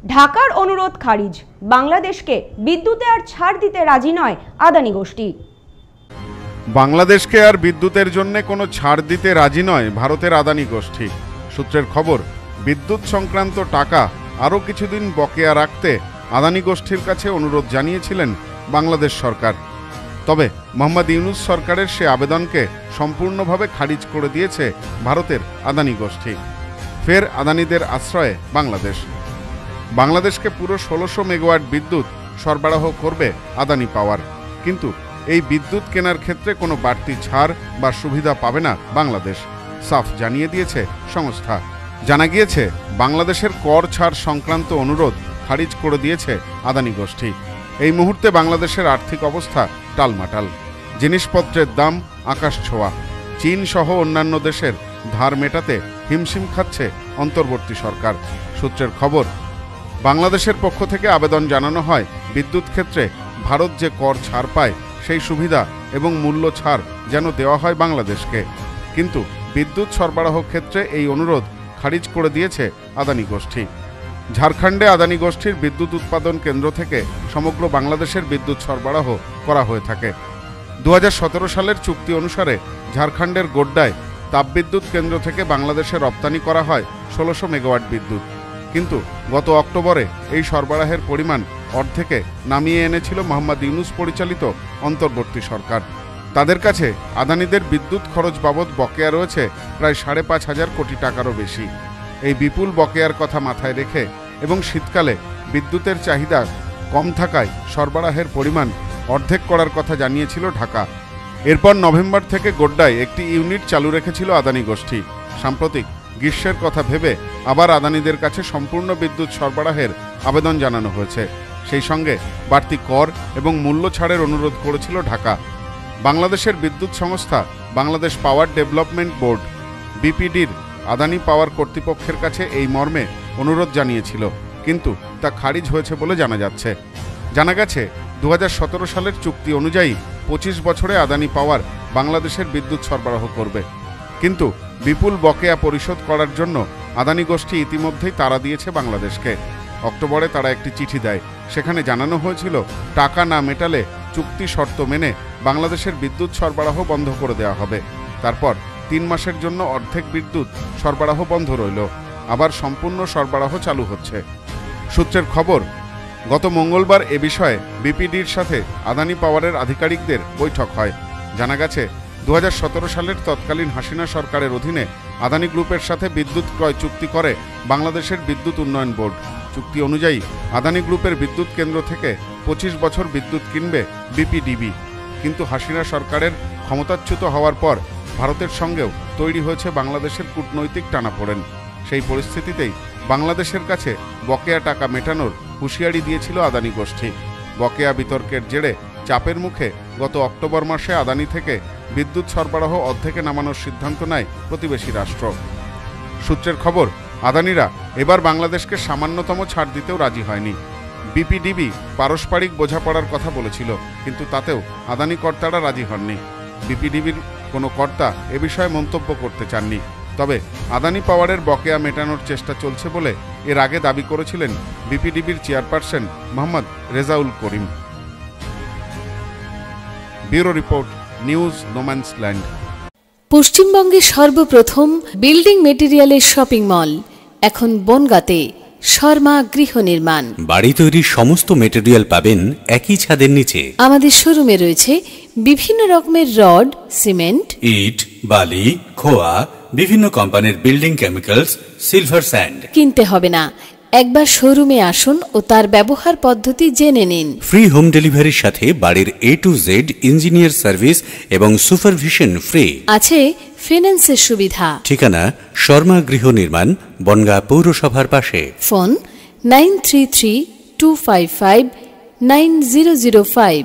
ঢাকার অনুরোধ খারিজ, বাংলাদেশকে বিদ্যুতে আর ছাড় দিতে রাজি নয় আদানি গোষ্ঠী। বাংলাদেশকে আর বিদ্যুতের জন্য কোনো ছাড় দিতে রাজি নয় ভারতের আদানি গোষ্ঠী। সূত্রের খবর, বিদ্যুৎ সংক্রান্ত টাকা আরও কিছুদিন বকেয়া রাখতে আদানি গোষ্ঠীর কাছে অনুরোধ জানিয়েছিলেন বাংলাদেশ সরকার। তবে মোহাম্মদ ইউনূস সরকারের সে আবেদনকে সম্পূর্ণভাবে খারিজ করে দিয়েছে ভারতের আদানি গোষ্ঠী। ফের আদানিদের আশ্রয়ে বাংলাদেশকে পুরো 1600 মেগাওয়াট বিদ্যুৎ সরবরাহ করবে আদানি পাওয়ার। কিন্তু এই বিদ্যুৎ কেনার ক্ষেত্রে কোনো বাড়তি ছাড় বা সুবিধা পাবে না বাংলাদেশ, সাফ জানিয়ে দিয়েছে সংস্থা। জানা গিয়েছে, বাংলাদেশের কর ছাড় সংক্রান্ত অনুরোধ খারিজ করে দিয়েছে আদানি গোষ্ঠী। এই মুহূর্তে বাংলাদেশের আর্থিক অবস্থা টালমাটাল, জিনিসপত্রের দাম আকাশ ছোঁয়া। চীন সহ অন্যান্য দেশের ধার মেটাতে হিমশিম খাচ্ছে অন্তর্বর্তী সরকার। সূত্রের খবর, বাংলাদেশের পক্ষ থেকে আবেদন জানানো হয় বিদ্যুৎ ক্ষেত্রে ভারত যে কর ছাড় পায় সেই সুবিধা এবং মূল্য ছাড় যেন দেওয়া হয় বাংলাদেশকে। কিন্তু বিদ্যুৎ সরবরাহ ক্ষেত্রে এই অনুরোধ খারিজ করে দিয়েছে আদানি গোষ্ঠী। ঝাড়খণ্ডে আদানি গোষ্ঠীর বিদ্যুৎ উৎপাদন কেন্দ্র থেকে সমগ্র বাংলাদেশের বিদ্যুৎ সরবরাহ করা হয়ে থাকে। 2017 সালের চুক্তি অনুসারে ঝাড়খণ্ডের গোড্ডায় তাপবিদ্যুৎ কেন্দ্র থেকে বাংলাদেশে রপ্তানি করা হয় 1600 মেগাওয়াট বিদ্যুৎ। কিন্তু গত অক্টোবরে এই সরবরাহের পরিমাণ অর্ধেকে নামিয়ে এনেছিল মোহাম্মদ ইউনূস পরিচালিত অন্তর্বর্তী সরকার। তাদের কাছে আদানিদের বিদ্যুৎ খরচ বাবদ বকেয়া রয়েছে প্রায় 5,500 কোটি টাকারও বেশি। এই বিপুল বকেয়ার কথা মাথায় রেখে এবং শীতকালে বিদ্যুতের চাহিদা কম থাকায় সরবরাহের পরিমাণ অর্ধেক করার কথা জানিয়েছিল ঢাকা। এরপর নভেম্বর থেকে গোড্ডায় একটি ইউনিট চালু রেখেছিল আদানি গোষ্ঠী। সাম্প্রতিক গ্রীষ্মের কথা ভেবে আবার আদানিদের কাছে সম্পূর্ণ বিদ্যুৎ সরবরাহের আবেদন জানানো হয়েছে। সেই সঙ্গে বাড়তি কর এবং মূল্য ছাড়ের অনুরোধ করেছিল ঢাকা। বাংলাদেশের বিদ্যুৎ সংস্থা বাংলাদেশ পাওয়ার ডেভেলপমেন্ট বোর্ড বিপিডির আদানি পাওয়ার কর্তৃপক্ষের কাছে এই মর্মে অনুরোধ জানিয়েছিল, কিন্তু তা খারিজ হয়েছে বলে জানা গেছে 2017 সালের চুক্তি অনুযায়ী 25 বছরে আদানি পাওয়ার বাংলাদেশের বিদ্যুৎ সরবরাহ করবে। কিন্তু বিপুল বকেয়া পরিশোধ করার জন্য আদানি গোষ্ঠী ইতিমধ্যেই তাড়া দিয়েছে বাংলাদেশকে। অক্টোবরে তারা একটি চিঠি দেয়। সেখানে জানানো হয়েছিল, টাকা না মেটালে চুক্তি শর্ত মেনে বাংলাদেশের বিদ্যুৎ সরবরাহ বন্ধ করে দেওয়া হবে। তারপর 3 মাসের জন্য অর্ধেক বিদ্যুৎ সরবরাহ বন্ধ রইল, আবার সম্পূর্ণ সরবরাহ চালু হচ্ছে। সূত্রের খবর, গত মঙ্গলবার এ বিষয়ে বিপিডির সাথে আদানি পাওয়ারের আধিকারিকদের বৈঠক হয়। জানা গেছে, 2017 সালের তৎকালীন হাসিনা সরকারের অধীনে আদানি গ্রুপের সাথে বিদ্যুৎ ক্রয় চুক্তি করে বাংলাদেশের বিদ্যুৎ উন্নয়ন বোর্ড। চুক্তি অনুযায়ী আদানি গ্রুপের বিদ্যুৎ কেন্দ্র থেকে 25 বছর বিদ্যুৎ কিনবে বিপিডিবি। কিন্তু হাসিনা সরকারের ক্ষমতাচ্যুত হওয়ার পর ভারতের সঙ্গেও তৈরি হয়েছে বাংলাদেশের কূটনৈতিক টানাপোড়েন। সেই পরিস্থিতিতেই বাংলাদেশের কাছে বকেয়া টাকা মেটানোর হুঁশিয়ারি দিয়েছিল আদানি গোষ্ঠী। বকেয়া বিতর্কের জেরে চাপের মুখে গত অক্টোবর মাসে আদানি থেকে বিদ্যুৎ সরবরাহ অর্ধেকে নামানোর সিদ্ধান্ত নেয় প্রতিবেশী রাষ্ট্র। সূত্রের খবর, আদানিরা এবার বাংলাদেশকে সামান্যতম ছাড় দিতেও রাজি হয়নি। বিপিডিবি পারস্পরিক বোঝাপড়ার কথা বলেছিল, কিন্তু তাতেও আদানি কর্তারা রাজি হননি। বিপিডিবির কোনো কর্তা এ বিষয়ে মন্তব্য করতে চাননি। তবে আদানি পাওয়ারের বকেয়া মেটানোর চেষ্টা চলছে বলে এর আগে দাবি করেছিলেন বিপিডিবির chairperson Mohammad Rezaul Karim. Bureau report, news no man's land. পশ্চিমবঙ্গের সর্বপ্রথম বিল্ডিং মেটেরিয়ালের শপিং মল এখন বনগাঁতে। শর্মা গৃহ নির্মাণ, বাড়ি তৈরির সমস্ত মেটেরিয়াল পাবেন একই ছাদের নিচে। আমাদের শোরুমে রয়েছে বিভিন্ন রকমের রড, সিমেন্ট, ইট, বালি, খোয়া, বিভিন্ন কোম্পানির বিল্ডিং কেমিক্যালস, সিলভার স্যান্ড। কিনতে হবে না, একবার শোরুমে আসুন ও তার ব্যবহার পদ্ধতি জেনে নিন। ফ্রি হোম ডেলিভারির সাথে বাড়ির A to Z engineer service এবং সুপারভিশন ফ্রি। আছে ফিন্যান্সের সুবিধা। ঠিকানা শর্মা গৃহ নির্মাণ, বনগাঁ পৌরসভার পাশে। ফোন 9332559005।